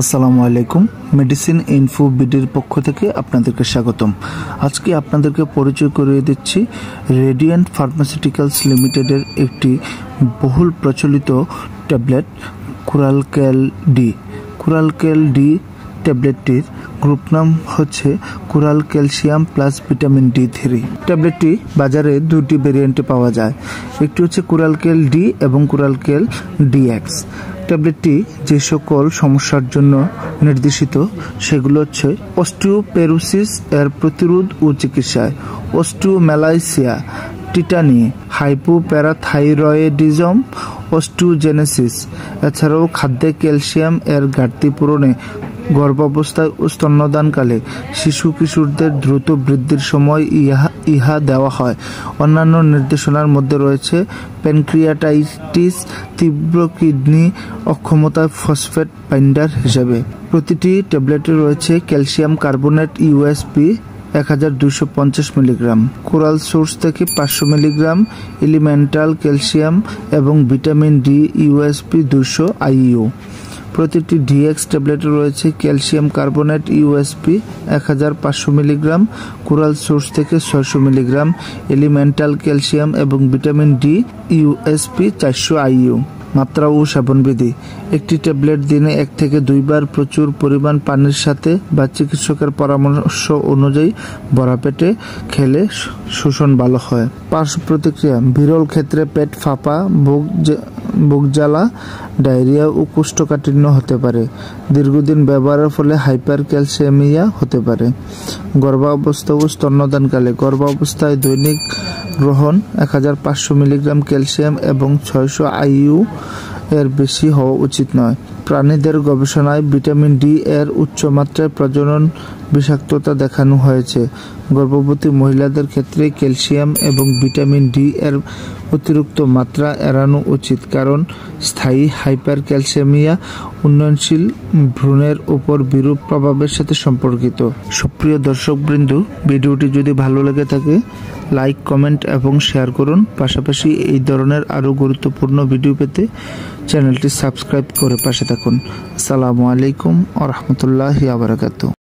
আসসালামু আলাইকুম। Medicine info বিডির পক্ষ থেকে আপনাদেরকে স্বাগতম। আজকে আপনাদেরকে পরিচয় করিয়ে দিচ্ছি রেডিয়েন্ট ফার্মাসিউটিক্যালস লিমিটেডের একটি বহুল প্রচলিত tablet Coralcal D. Coralcal D ট্যাবলেটটির group নাম হচ্ছে coral calcium plus vitamin D3. ট্যাবলেটটি বাজারে দুটি ভেরিয়েন্টে পাওয়া যায়, একটি হচ্ছে কোরালক্যাল ডি এবং কোরালক্যাল ডিএক্স। ট্যাবলেটটি যে সকল সমস্যার জন্য নির্দেশিত সেগুলো হচ্ছে অস্টিওপোরোসিস এর প্রতিরোধ ও চিকিৎসায়, অস্টিওমেলাইসিয়া, টিটানি, হাইপোপ্যারাথাইরয়েডিজম, অস্টিওজেনেসিস, এছাড়াও খাদ্যে ক্যালসিয়াম এর ঘাটতি পূরণে, গর্ভাবস্থায় ও স্তন্যদানকালে, শিশু কিশোরদের দ্রুত বৃদ্ধির সময় ইহা দেওয়া হয়। অন্যান্য নির্দেশনার মধ্যে রয়েছে প্যানক্রিয়াটাইটিস, তীব্র কিডনি অক্ষমতা ফসফেট বাইন্ডার হিসেবে। প্রতিটি ট্যাবলেটে রয়েছে calcium carbonate USP 1250 milligram, coral source থেকে 500 মিলিগ্রাম, এলিমেন্টাল ক্যালসিয়াম এবং ভিটামিন ডি ইউএসপি 200 আইইউ। প্রতিটি ডিএক্স ট্যাবলেটে রয়েছে calcium carbonate USP 1500 milligram, coral source থেকে 600 মিলিগ্রাম, এলিমেন্টাল ক্যালসিয়াম এবং ভিটামিন ডি ইউএসপি 400 আইইউ। মাত্রা ও সেবনবিধি: একটি ট্যাবলেট দিনে 1 থেকে 2 বার প্রচুর পরিমাণ পানির সাথে বা চিকিৎসকের পরামর্শ অনুযায়ী ভরা পেটে খেলে শোষণ ভালো হয়। পার্শ্ব প্রতিক্রিয়া: বিরল ক্ষেত্রে পেট ফাঁপা, বুক জ্বালা, ডায়রিয়া ও কোষ্ঠকাঠিন্য হতে পারে। দীর্ঘদিন ব্যবহারের ফলে হাইপার ক্যালসিয়ামিয়া হতে পারে। গর্ভাবস্থা ও স্তন্যদানকালে: গর্ভাবস্থায় দৈনিক গ্রহণ 1500 মিলিগ্রাম ক্যালসিয়াম এবং 600 আইইউ এর বেশি হওয়া উচিত নয়। প্রাণীদের গবেষণায় ভিটামিন ডি এর উচ্চ মাত্রায় প্রজনন বিষাক্ততা দেখানো হয়েছে। গর্ভবতী মহিলাদের ক্ষেত্রে ক্যালসিয়াম এবং ভিটামিন ডি এর অতিরিক্ত মাত্রা এড়ানো উচিত, কারণ স্থায়ী হাইপার ক্যালসিয়ামিয়া উন্নয়নশীল ভ্রূণের উপর বিরূপ প্রভাবের সাথে সম্পর্কিত। সুপ্রিয় দর্শকবৃন্দ, ভিডিওটি যদি ভালো লেগে থাকে লাইক, কমেন্ট এবং শেয়ার করুন। পাশাপাশি এই ধরনের আরও গুরুত্বপূর্ণ ভিডিও পেতে চ্যানেলটি সাবস্ক্রাইব করে পাশে থাকুন। আসসালামু আলাইকুম ওয়া রাহমাতুল্লাহি ওয়া বারাকাতুহু।